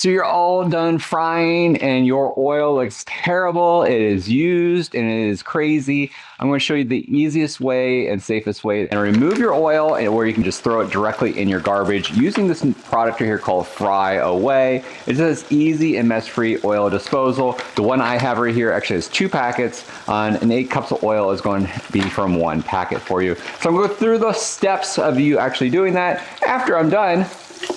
So you're all done frying and your oil looks terrible. It is used and it is crazy. I'm going to show you the easiest way and safest way to remove your oil and where you can just throw it directly in your garbage using this product here called FryAway. It says easy and mess-free oil disposal. The one I have right here actually has 2 packets and 8 cups of oil is going to be from 1 packet for you. So I'm going to go through the steps of you actually doing that after I'm done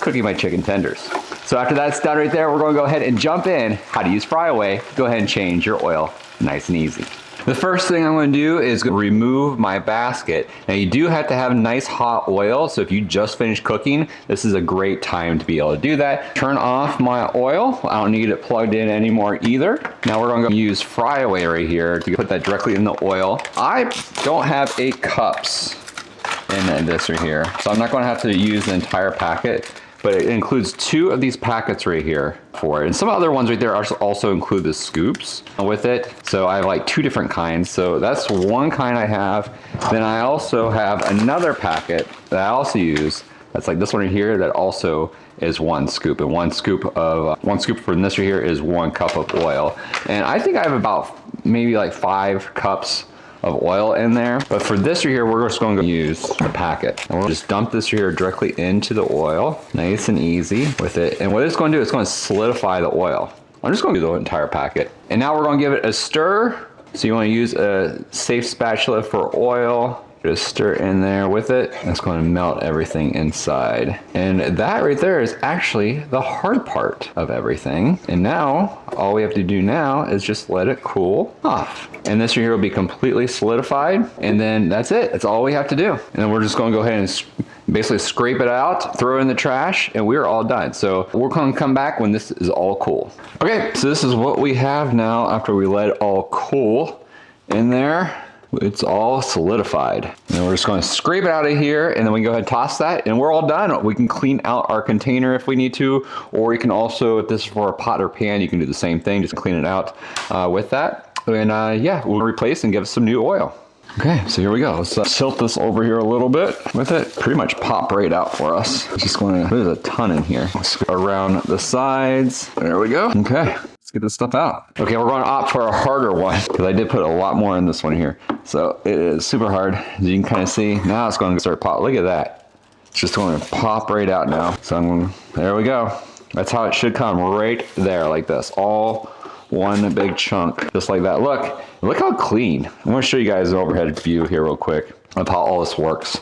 cooking my chicken tenders. So after that's done right there, we're going to go ahead and jump in how to use FryAway. Go ahead and change your oil nice and easy. The first thing I'm going to do is remove my basket. Now you do have to have nice hot oil, so if you just finished cooking, this is a great time to be able to do that. Turn off my oil. I don't need it plugged in anymore either. Now we're going to use FryAway right here to put that directly in the oil. I don't have 8 cups in this right here, so I'm not going to have to use the entire packet. But it includes 2 of these packets right here for it. And some other ones right there also include the scoops with it. So I have like 2 different kinds. So that's one kind I have. Then I also have another packet that I also use. That's like this one right here that also is 1 scoop. And 1 scoop from this right here is 1 cup of oil. And I think I have about maybe like 5 cups of oil in there. But for this right here, we're just going to use the packet. And we'll just dump this right here directly into the oil. Nice and easy with it. And what it's going to do, it's going to solidify the oil. I'm just going to do the entire packet. And now we're going to give it a stir. So you want to use a safe spatula for oil. Just stir in there with it. It's going to melt everything inside. And that right there is actually the hard part of everything. And now, all we have to do now is just let it cool off. And this right here will be completely solidified. And then that's it. That's all we have to do. And then we're just going to go ahead and basically scrape it out, throw it in the trash, and we're all done. So we're going to come back when this is all cool. Okay, so this is what we have now after we let it all cool in there. It's all solidified. And then we're just going to scrape it out of here, and then we can go ahead and toss that, and we're all done. We can clean out our container if we need to, or you can also, if this is for a pot or pan, you can do the same thing, just clean it out with that. And yeah, we'll replace and give it some new oil. Okay, so here we go. Let's tilt this over here a little bit with it. Pretty much pop right out for us. Just going to, there's a ton in here. Let's go around the sides. There we go. Okay. Get this stuff out. Okay, we're going to opt for a harder one because I did put a lot more in this one here. So it is super hard. As you can kind of see, now it's going to start pop. Look at that. It's just going to pop right out now. So there we go. That's how it should come, right there like this. All one big chunk, just like that. Look how clean. I'm going to show you guys an overhead view here real quick of how all this works.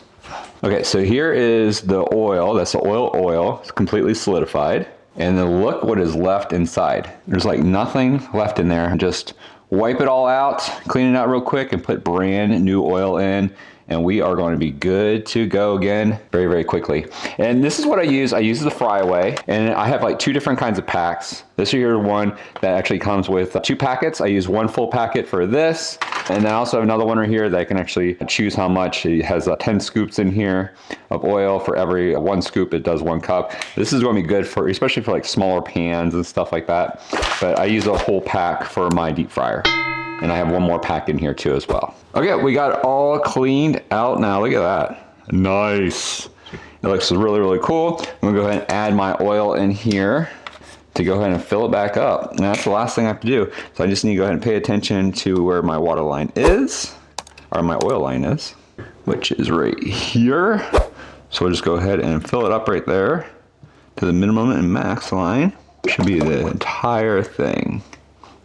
Okay, so here is the oil. That's the oil. It's completely solidified. And then look what is left inside. There's like nothing left in there. Just wipe it all out, clean it out real quick, and put brand new oil in. And we are going to be good to go again very, very quickly. And this is what I use. I use the FryAway, and I have like 2 different kinds of packs. This here one that actually comes with 2 packets. I use 1 full packet for this. And then I also have another one right here that I can actually choose how much. It has 10 scoops in here of oil. For every 1 scoop, it does 1 cup. This is going to be good for, especially for like smaller pans and stuff like that. But I use a whole pack for my deep fryer. And I have 1 more pack in here too as well. Okay, we got it all cleaned out now. Look at that. Nice. It looks really, really cool. I'm gonna go ahead and add my oil in here to go ahead and fill it back up. And that's the last thing I have to do. So I just need to go ahead and pay attention to where my water line is, or my oil line is, which is right here. So we'll just go ahead and fill it up right there to the minimum and max line. Should be the entire thing,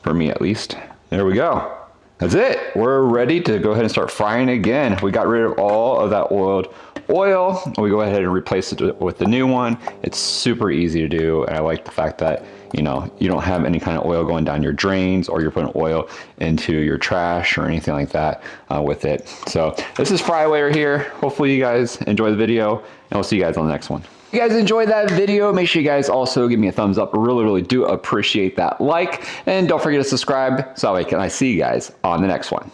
for me at least. There we go. That's it. We're ready to go ahead and start frying again. We got rid of all of that oiled oil. We go ahead and replace it with the new one. It's super easy to do. And I like the fact that, you know, you don't have any kind of oil going down your drains, or you're putting oil into your trash or anything like that with it. So this is FryAway here. Hopefully you guys enjoy the video, and we'll see you guys on the next one. If you guys enjoyed that video, make sure you guys also give me a thumbs up. I really, really do appreciate that like. And don't forget to subscribe so I can see you guys on the next one.